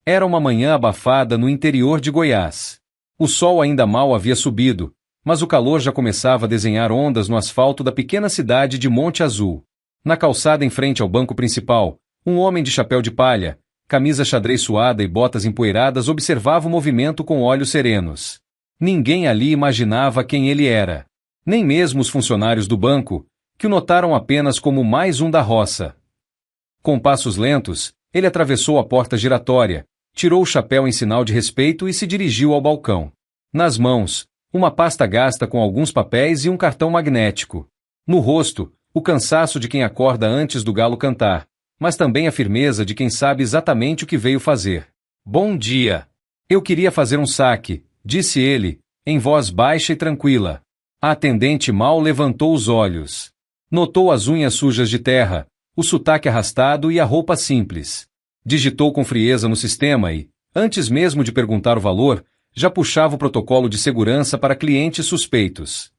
Era uma manhã abafada no interior de Goiás. O sol ainda mal havia subido, mas o calor já começava a desenhar ondas no asfalto da pequena cidade de Monte Azul. Na calçada em frente ao banco principal, um homem de chapéu de palha, camisa xadrez suada e botas empoeiradas observava o movimento com olhos serenos. Ninguém ali imaginava quem ele era. Nem mesmo os funcionários do banco, que o notaram apenas como mais um da roça. Com passos lentos, ele atravessou a porta giratória, tirou o chapéu em sinal de respeito e se dirigiu ao balcão. Nas mãos, uma pasta gasta com alguns papéis e um cartão magnético. No rosto, o cansaço de quem acorda antes do galo cantar, mas também a firmeza de quem sabe exatamente o que veio fazer. Bom dia! Eu queria fazer um saque, disse ele, em voz baixa e tranquila. A atendente mal levantou os olhos. Notou as unhas sujas de terra, o sotaque arrastado e a roupa simples. Digitou com frieza no sistema e, antes mesmo de perguntar o valor, já puxava o protocolo de segurança para clientes suspeitos.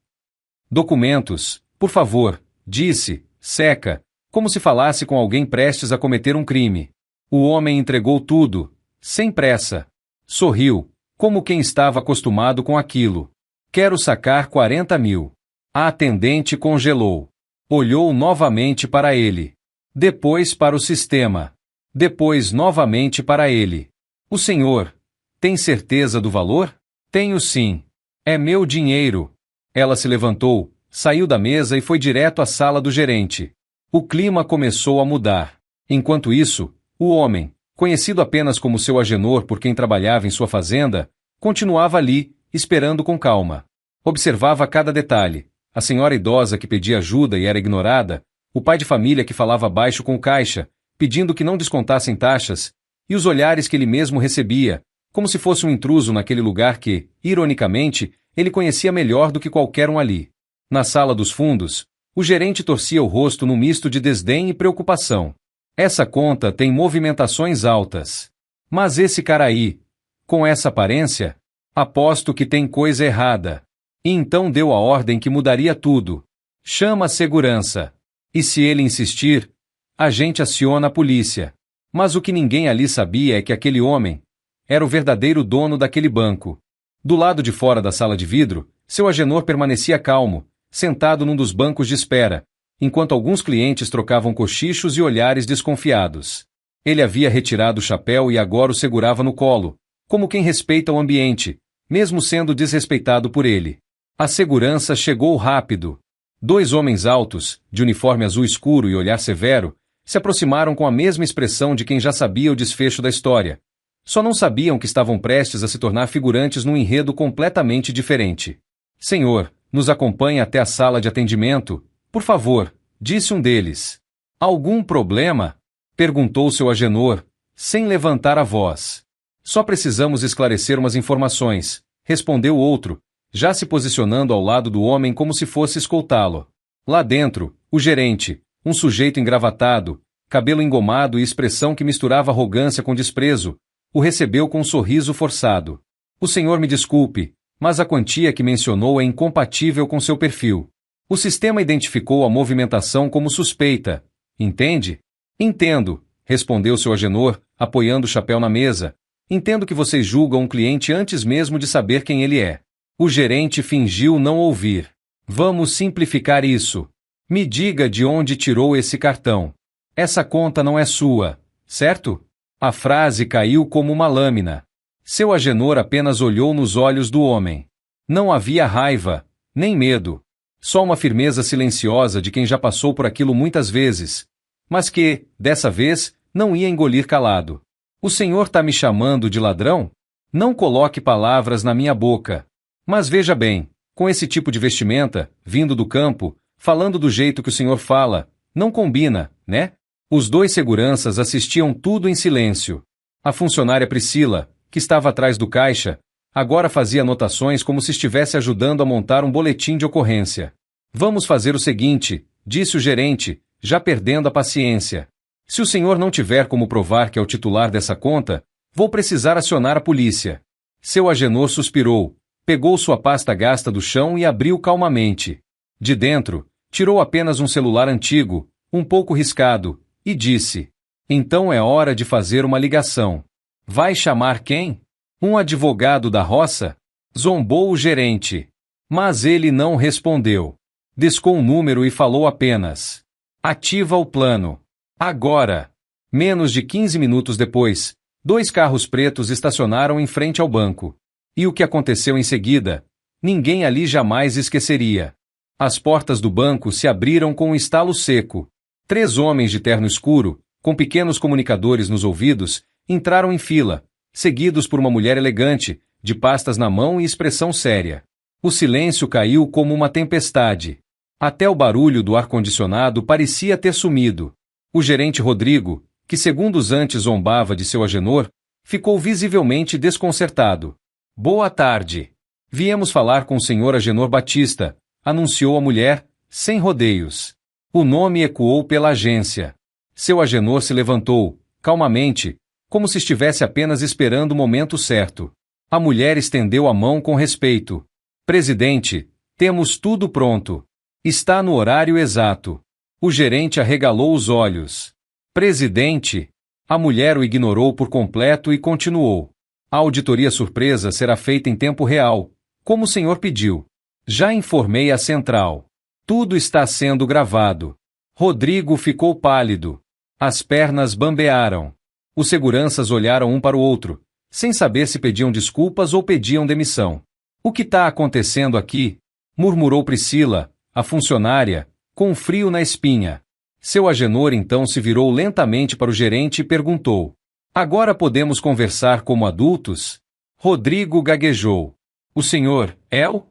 Documentos, por favor, disse, seca, como se falasse com alguém prestes a cometer um crime. O homem entregou tudo, sem pressa. Sorriu, como quem estava acostumado com aquilo. Quero sacar 40 mil. A atendente congelou. Olhou novamente para ele. Depois para o sistema. Depois novamente para ele. O senhor, tem certeza do valor? Tenho sim. É meu dinheiro. Ela se levantou, saiu da mesa e foi direto à sala do gerente. O clima começou a mudar. Enquanto isso, o homem, conhecido apenas como seu Agenor por quem trabalhava em sua fazenda, continuava ali, esperando com calma. Observava cada detalhe. A senhora idosa que pedia ajuda e era ignorada, o pai de família que falava baixo com o caixa, pedindo que não descontassem taxas, e os olhares que ele mesmo recebia, como se fosse um intruso naquele lugar que, ironicamente, ele conhecia melhor do que qualquer um ali. Na sala dos fundos, o gerente torcia o rosto num misto de desdém e preocupação. Essa conta tem movimentações altas. Mas esse cara aí, com essa aparência, aposto que tem coisa errada. E então deu a ordem que mudaria tudo. Chama a segurança. E se ele insistir, a gente aciona a polícia. Mas o que ninguém ali sabia é que aquele homem era o verdadeiro dono daquele banco. Do lado de fora da sala de vidro, seu Agenor permanecia calmo, sentado num dos bancos de espera, enquanto alguns clientes trocavam cochichos e olhares desconfiados. Ele havia retirado o chapéu e agora o segurava no colo, como quem respeita o ambiente, mesmo sendo desrespeitado por ele. A segurança chegou rápido. 2 homens altos, de uniforme azul escuro e olhar severo, se aproximaram com a mesma expressão de quem já sabia o desfecho da história. Só não sabiam que estavam prestes a se tornar figurantes num enredo completamente diferente. Senhor, nos acompanhe até a sala de atendimento, por favor, disse um deles. Algum problema? Perguntou seu Agenor, sem levantar a voz. Só precisamos esclarecer umas informações, respondeu o outro, já se posicionando ao lado do homem como se fosse escoltá-lo. Lá dentro, o gerente, um sujeito engravatado, cabelo engomado e expressão que misturava arrogância com desprezo, o recebeu com um sorriso forçado. O senhor me desculpe, mas a quantia que mencionou é incompatível com seu perfil. O sistema identificou a movimentação como suspeita. Entende? Entendo, respondeu seu Agenor, apoiando o chapéu na mesa. Entendo que vocês julgam um cliente antes mesmo de saber quem ele é. O gerente fingiu não ouvir. Vamos simplificar isso. Me diga de onde tirou esse cartão. Essa conta não é sua, certo? A frase caiu como uma lâmina. Seu Agenor apenas olhou nos olhos do homem. Não havia raiva, nem medo. Só uma firmeza silenciosa de quem já passou por aquilo muitas vezes, mas que, dessa vez, não ia engolir calado. O senhor tá me chamando de ladrão? Não coloque palavras na minha boca. Mas veja bem, com esse tipo de vestimenta, vindo do campo, falando do jeito que o senhor fala, não combina, né? Os 2 seguranças assistiam tudo em silêncio. A funcionária Priscila, que estava atrás do caixa, agora fazia anotações como se estivesse ajudando a montar um boletim de ocorrência. Vamos fazer o seguinte, disse o gerente, já perdendo a paciência. Se o senhor não tiver como provar que é o titular dessa conta, vou precisar acionar a polícia. Seu Agenor suspirou, pegou sua pasta gasta do chão e abriu calmamente. De dentro, tirou apenas um celular antigo, um pouco riscado, e disse: então é hora de fazer uma ligação. Vai chamar quem? Um advogado da roça? Zombou o gerente. Mas ele não respondeu. Discou um número e falou apenas: ativa o plano. Agora. Menos de 15 minutos depois, 2 carros pretos estacionaram em frente ao banco. E o que aconteceu em seguida? Ninguém ali jamais esqueceria. As portas do banco se abriram com um estalo seco. 3 homens de terno escuro, com pequenos comunicadores nos ouvidos, entraram em fila, seguidos por uma mulher elegante, de pastas na mão e expressão séria. O silêncio caiu como uma tempestade. Até o barulho do ar-condicionado parecia ter sumido. O gerente Rodrigo, que segundos antes zombava de seu Agenor, ficou visivelmente desconcertado. Boa tarde. Viemos falar com o senhor Agenor Batista, anunciou a mulher, sem rodeios. O nome ecoou pela agência. Seu Agenor se levantou, calmamente, como se estivesse apenas esperando o momento certo. A mulher estendeu a mão com respeito. Presidente, temos tudo pronto. Está no horário exato. O gerente arregalou os olhos. Presidente? A mulher o ignorou por completo e continuou. A auditoria surpresa será feita em tempo real, como o senhor pediu. Já informei a central. Tudo está sendo gravado. Rodrigo ficou pálido. As pernas bambearam. Os seguranças olharam um para o outro, sem saber se pediam desculpas ou pediam demissão. O que está acontecendo aqui? Murmurou Priscila, a funcionária, com um frio na espinha. Seu Agenor então se virou lentamente para o gerente e perguntou: agora podemos conversar como adultos? Rodrigo gaguejou. O senhor, El?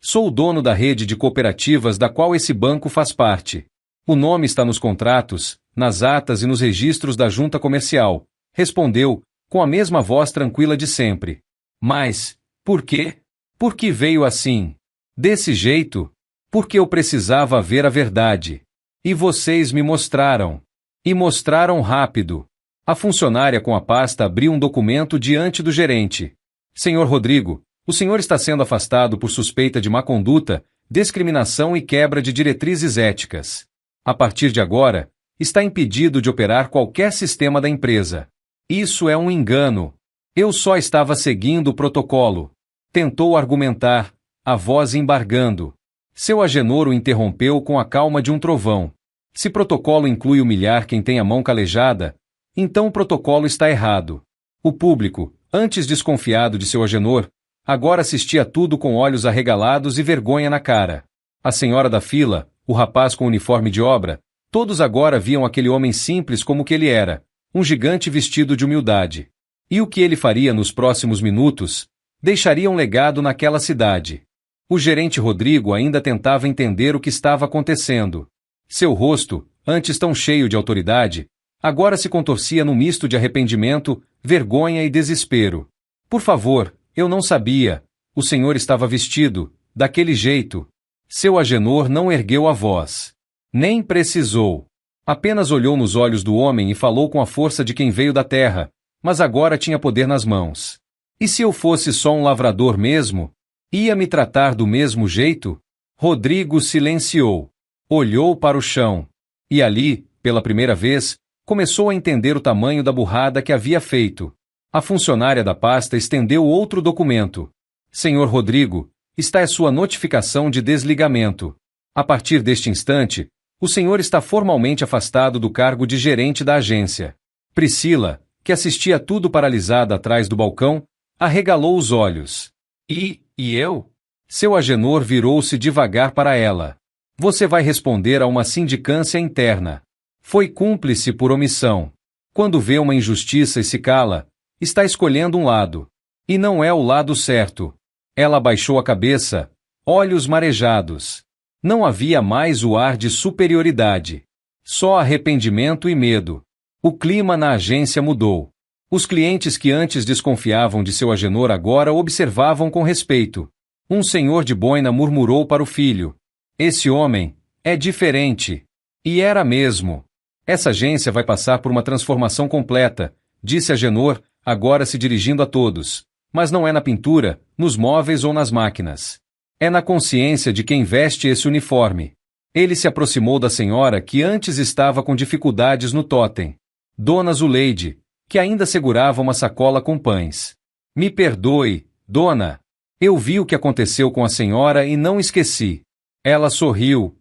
Sou o dono da rede de cooperativas da qual esse banco faz parte. O nome está nos contratos, nas atas e nos registros da junta comercial, respondeu, com a mesma voz tranquila de sempre. Mas, por quê? Por que veio assim? Desse jeito? Porque eu precisava ver a verdade. E vocês me mostraram. E mostraram rápido. A funcionária com a pasta abriu um documento diante do gerente. Senhor Rodrigo, o senhor está sendo afastado por suspeita de má conduta, discriminação e quebra de diretrizes éticas. A partir de agora, está impedido de operar qualquer sistema da empresa. Isso é um engano. Eu só estava seguindo o protocolo. Tentou argumentar, a voz embargando. Seu Agenor o interrompeu com a calma de um trovão. Se protocolo inclui humilhar quem tem a mão calejada, então o protocolo está errado. O público, antes desconfiado de seu Agenor, agora assistia tudo com olhos arregalados e vergonha na cara. A senhora da fila, o rapaz com uniforme de obra, todos agora viam aquele homem simples como que ele era, um gigante vestido de humildade. E o que ele faria nos próximos minutos? Deixaria um legado naquela cidade. O gerente Rodrigo ainda tentava entender o que estava acontecendo. Seu rosto, antes tão cheio de autoridade, agora se contorcia num misto de arrependimento, vergonha e desespero. Por favor, eu não sabia. O senhor estava vestido, daquele jeito. Seu Agenor não ergueu a voz. Nem precisou. Apenas olhou nos olhos do homem e falou com a força de quem veio da terra, mas agora tinha poder nas mãos. E se eu fosse só um lavrador mesmo? Ia me tratar do mesmo jeito? Rodrigo silenciou. Olhou para o chão. E ali, pela primeira vez, começou a entender o tamanho da burrada que havia feito. A funcionária da pasta estendeu outro documento. Senhor Rodrigo, está a sua notificação de desligamento. A partir deste instante, o senhor está formalmente afastado do cargo de gerente da agência. Priscila, que assistia tudo paralisada atrás do balcão, arregalou os olhos. E eu? Seu Agenor virou-se devagar para ela. Você vai responder a uma sindicância interna. Foi cúmplice por omissão. Quando vê uma injustiça e se cala, está escolhendo um lado. E não é o lado certo. Ela abaixou a cabeça, olhos marejados. Não havia mais o ar de superioridade. Só arrependimento e medo. O clima na agência mudou. Os clientes que antes desconfiavam de seu Agenor agora observavam com respeito. Um senhor de boina murmurou para o filho. Esse homem é diferente. E era mesmo. Essa agência vai passar por uma transformação completa, disse Agenor, agora se dirigindo a todos. Mas não é na pintura, nos móveis ou nas máquinas. É na consciência de quem veste esse uniforme. Ele se aproximou da senhora que antes estava com dificuldades no totem. Dona Zuleide, que ainda segurava uma sacola com pães. Me perdoe, dona. Eu vi o que aconteceu com a senhora e não esqueci. Ela sorriu,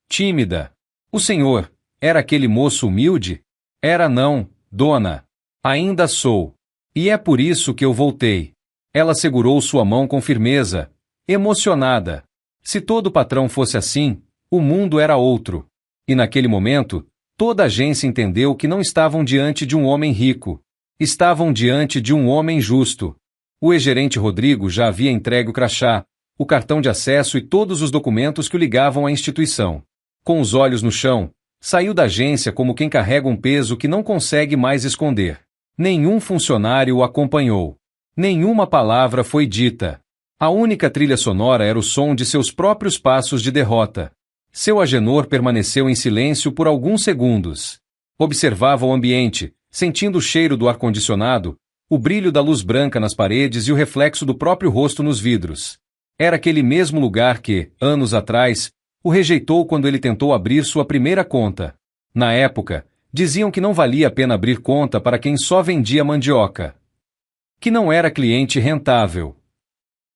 tímida. O senhor era aquele moço humilde? Era não, dona. Ainda sou. E é por isso que eu voltei. Ela segurou sua mão com firmeza, emocionada. Se todo patrão fosse assim, o mundo era outro. E naquele momento, toda a agência entendeu que não estavam diante de um homem rico. Estavam diante de um homem justo. O ex-gerente Rodrigo já havia entregue o crachá, o cartão de acesso e todos os documentos que o ligavam à instituição. Com os olhos no chão, saiu da agência como quem carrega um peso que não consegue mais esconder. Nenhum funcionário o acompanhou. Nenhuma palavra foi dita. A única trilha sonora era o som de seus próprios passos de derrota. Seu Agenor permaneceu em silêncio por alguns segundos. Observava o ambiente, sentindo o cheiro do ar-condicionado, o brilho da luz branca nas paredes e o reflexo do próprio rosto nos vidros. Era aquele mesmo lugar que, anos atrás, o rejeitou quando ele tentou abrir sua primeira conta. Na época, diziam que não valia a pena abrir conta para quem só vendia mandioca. Que não era cliente rentável.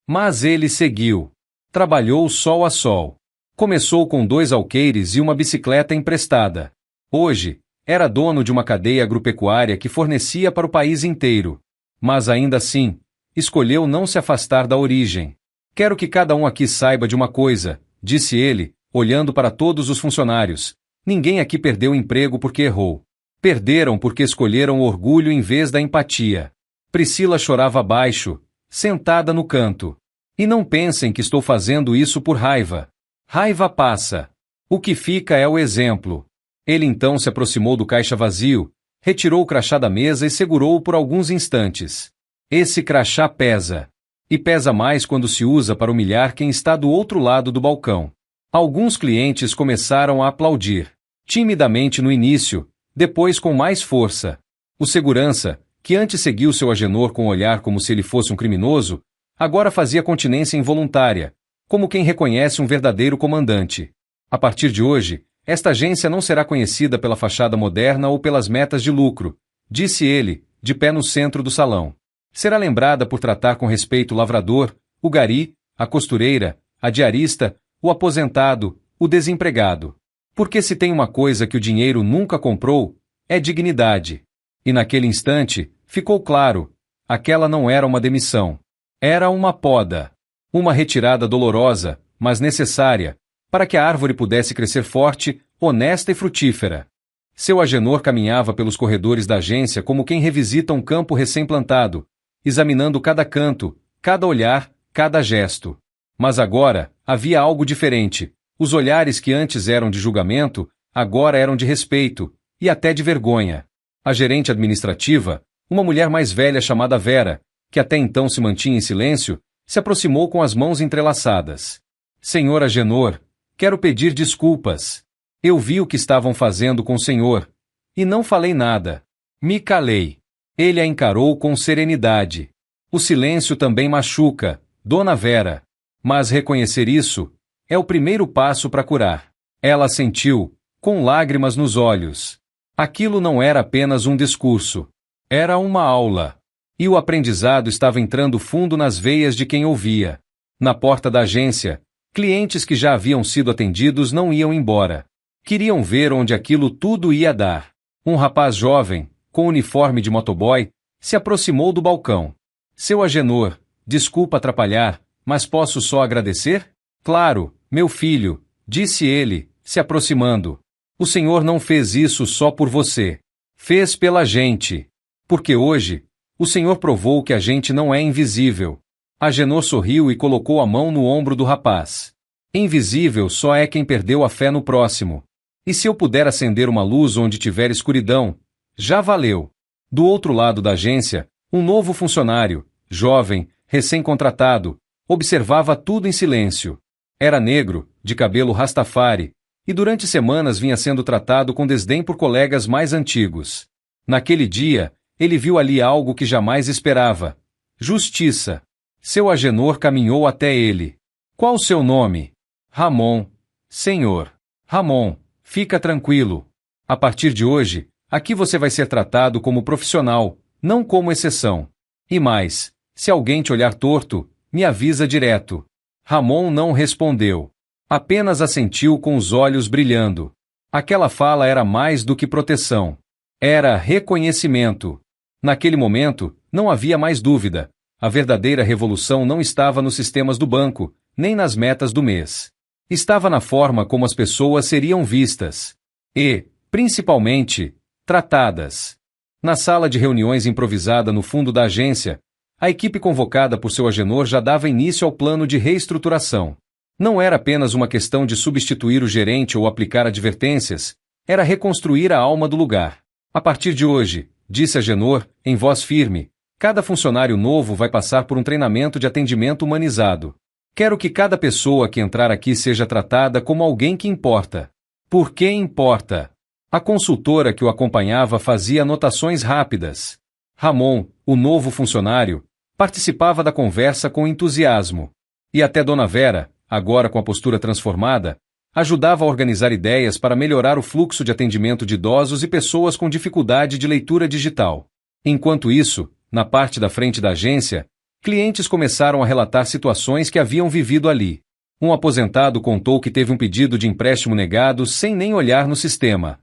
Mas ele seguiu. Trabalhou sol a sol. Começou com 2 alqueires e uma bicicleta emprestada. Hoje, era dono de uma cadeia agropecuária que fornecia para o país inteiro. Mas ainda assim, escolheu não se afastar da origem. Quero que cada um aqui saiba de uma coisa, disse ele, olhando para todos os funcionários. Ninguém aqui perdeu emprego porque errou. Perderam porque escolheram o orgulho em vez da empatia. Priscila chorava baixo, sentada no canto. E não pensem que estou fazendo isso por raiva. Raiva passa. O que fica é o exemplo. Ele então se aproximou do caixa vazio, retirou o crachá da mesa e segurou-o por alguns instantes. Esse crachá pesa. E pesa mais quando se usa para humilhar quem está do outro lado do balcão. Alguns clientes começaram a aplaudir. Timidamente no início, depois com mais força. O segurança, que antes seguiu seu Agenor com o olhar como se ele fosse um criminoso, agora fazia continência involuntária, como quem reconhece um verdadeiro comandante. A partir de hoje, esta agência não será conhecida pela fachada moderna ou pelas metas de lucro, disse ele, de pé no centro do salão. Será lembrada por tratar com respeito o lavrador, o gari, a costureira, a diarista, o aposentado, o desempregado. Porque se tem uma coisa que o dinheiro nunca comprou, é dignidade. E naquele instante, ficou claro, aquela não era uma demissão. Era uma poda. Uma retirada dolorosa, mas necessária, para que a árvore pudesse crescer forte, honesta e frutífera. Seu Agenor caminhava pelos corredores da agência como quem revisita um campo recém-plantado, examinando cada canto, cada olhar, cada gesto. Mas agora, havia algo diferente. Os olhares que antes eram de julgamento, agora eram de respeito, e até de vergonha. A gerente administrativa, uma mulher mais velha chamada Vera, que até então se mantinha em silêncio, se aproximou com as mãos entrelaçadas. Senhor Agenor, quero pedir desculpas. Eu vi o que estavam fazendo com o senhor, e não falei nada. Me calei. Ele a encarou com serenidade. O silêncio também machuca, Dona Vera. Mas reconhecer isso é o primeiro passo para curar. Ela sentiu, com lágrimas nos olhos. Aquilo não era apenas um discurso. Era uma aula. E o aprendizado estava entrando fundo nas veias de quem ouvia. Na porta da agência, clientes que já haviam sido atendidos não iam embora. Queriam ver onde aquilo tudo ia dar. Um rapaz jovem, com uniforme de motoboy, se aproximou do balcão. Seu Agenor, desculpa atrapalhar, mas posso só agradecer? Claro, meu filho, disse ele, se aproximando. O senhor não fez isso só por você. Fez pela gente. Porque hoje, o senhor provou que a gente não é invisível. Agenor sorriu e colocou a mão no ombro do rapaz. Invisível só é quem perdeu a fé no próximo. E se eu puder acender uma luz onde tiver escuridão, já valeu. Do outro lado da agência, um novo funcionário, jovem, recém-contratado, observava tudo em silêncio. Era negro, de cabelo rastafari, e durante semanas vinha sendo tratado com desdém por colegas mais antigos. Naquele dia, ele viu ali algo que jamais esperava. Justiça. Seu Agenor caminhou até ele. Qual o seu nome? Ramon. Senhor. Ramon, fica tranquilo. A partir de hoje, aqui você vai ser tratado como profissional, não como exceção. E mais, se alguém te olhar torto, me avisa direto. Ramon não respondeu. Apenas assentiu com os olhos brilhando. Aquela fala era mais do que proteção. Era reconhecimento. Naquele momento, não havia mais dúvida. A verdadeira revolução não estava nos sistemas do banco, nem nas metas do mês. Estava na forma como as pessoas seriam vistas. E, principalmente, tratadas. Na sala de reuniões improvisada no fundo da agência, a equipe convocada por seu Agenor já dava início ao plano de reestruturação. Não era apenas uma questão de substituir o gerente ou aplicar advertências, era reconstruir a alma do lugar. A partir de hoje, disse Agenor, em voz firme, cada funcionário novo vai passar por um treinamento de atendimento humanizado. Quero que cada pessoa que entrar aqui seja tratada como alguém que importa. Por que importa? A consultora que o acompanhava fazia anotações rápidas. Ramon, o novo funcionário, participava da conversa com entusiasmo. E até Dona Vera, agora com a postura transformada, ajudava a organizar ideias para melhorar o fluxo de atendimento de idosos e pessoas com dificuldade de leitura digital. Enquanto isso, na parte da frente da agência, clientes começaram a relatar situações que haviam vivido ali. Um aposentado contou que teve um pedido de empréstimo negado sem nem olhar no sistema.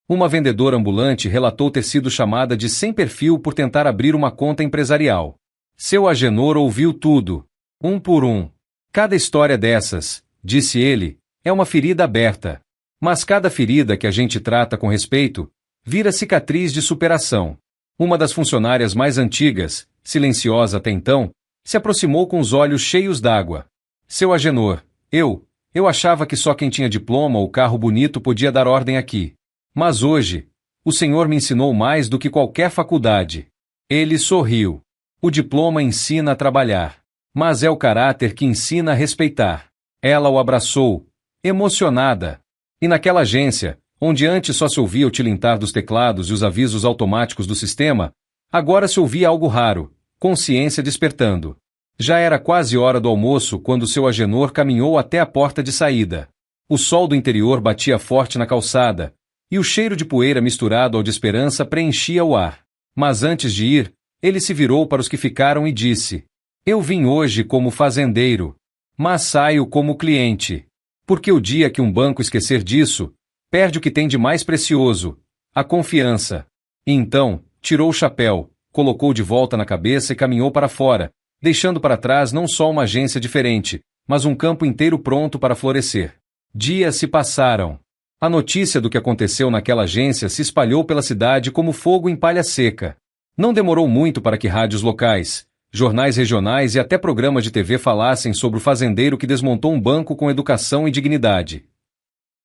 Uma vendedora ambulante relatou ter sido chamada de sem perfil por tentar abrir uma conta empresarial. Seu Agenor ouviu tudo, um por um. Cada história dessas, disse ele, é uma ferida aberta. Mas cada ferida que a gente trata com respeito, vira cicatriz de superação. Uma das funcionárias mais antigas, silenciosa até então, se aproximou com os olhos cheios d'água. Seu Agenor, eu achava que só quem tinha diploma ou carro bonito podia dar ordem aqui. Mas hoje, o senhor me ensinou mais do que qualquer faculdade. Ele sorriu. O diploma ensina a trabalhar, mas é o caráter que ensina a respeitar. Ela o abraçou, emocionada. E naquela agência, onde antes só se ouvia o tilintar dos teclados e os avisos automáticos do sistema, agora se ouvia algo raro, consciência despertando. Já era quase hora do almoço quando seu Agenor caminhou até a porta de saída. O sol do interior batia forte na calçada, e o cheiro de poeira misturado ao de esperança preenchia o ar. Mas antes de ir, ele se virou para os que ficaram e disse: Eu vim hoje como fazendeiro, mas saio como cliente. Porque o dia que um banco esquecer disso, perde o que tem de mais precioso, a confiança. E então, tirou o chapéu, colocou de volta na cabeça e caminhou para fora, deixando para trás não só uma agência diferente, mas um campo inteiro pronto para florescer. Dias se passaram. A notícia do que aconteceu naquela agência se espalhou pela cidade como fogo em palha seca. Não demorou muito para que rádios locais, jornais regionais e até programas de TV falassem sobre o fazendeiro que desmontou um banco com educação e dignidade.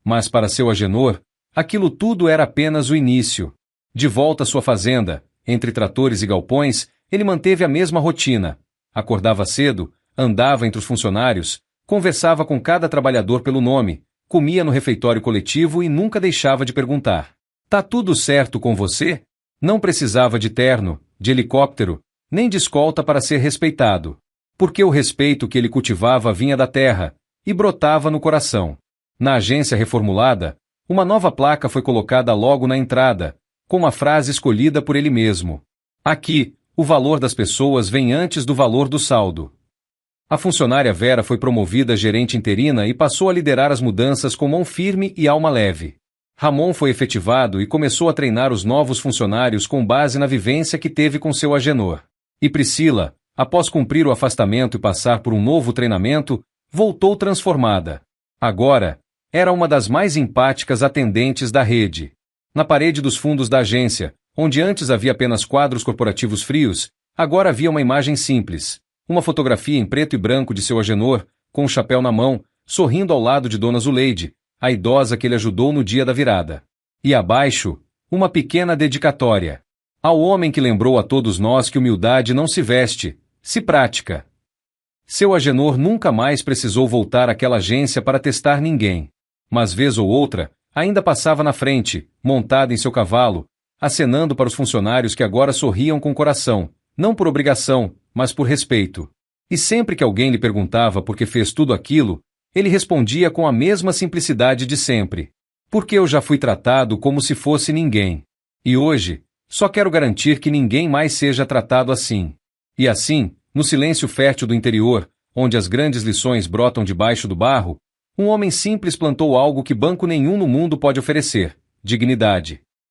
Mas para seu Agenor, aquilo tudo era apenas o início. De volta à sua fazenda, entre tratores e galpões, ele manteve a mesma rotina. Acordava cedo, andava entre os funcionários, conversava com cada trabalhador pelo nome, comia no refeitório coletivo e nunca deixava de perguntar: Tá tudo certo com você? Não precisava de terno, de helicóptero, nem de escolta para ser respeitado. Porque o respeito que ele cultivava vinha da terra e brotava no coração. Na agência reformulada, uma nova placa foi colocada logo na entrada, com uma frase escolhida por ele mesmo: Aqui, o valor das pessoas vem antes do valor do saldo. A funcionária Vera foi promovida a gerente interina e passou a liderar as mudanças com mão firme e alma leve. Ramon foi efetivado e começou a treinar os novos funcionários com base na vivência que teve com seu Agenor. E Priscila, após cumprir o afastamento e passar por um novo treinamento, voltou transformada. Agora, era uma das mais empáticas atendentes da rede. Na parede dos fundos da agência, onde antes havia apenas quadros corporativos frios, agora havia uma imagem simples. Uma fotografia em preto e branco de seu Agenor, com o chapéu na mão, sorrindo ao lado de Dona Zuleide, a idosa que ele ajudou no dia da virada. E abaixo, uma pequena dedicatória. Ao homem que lembrou a todos nós que humildade não se veste, se pratica. Seu Agenor nunca mais precisou voltar àquela agência para testar ninguém. Mas vez ou outra, ainda passava na frente, montado em seu cavalo, acenando para os funcionários que agora sorriam com o coração, não por obrigação, mas por respeito. E sempre que alguém lhe perguntava por que fez tudo aquilo, ele respondia com a mesma simplicidade de sempre: porque eu já fui tratado como se fosse ninguém. E hoje, Só quero garantir que ninguém mais seja tratado assim. E assim, no silêncio fértil do interior, onde as grandes lições brotam debaixo do barro, um homem simples plantou algo que banco nenhum no mundo pode oferecer: dignidade.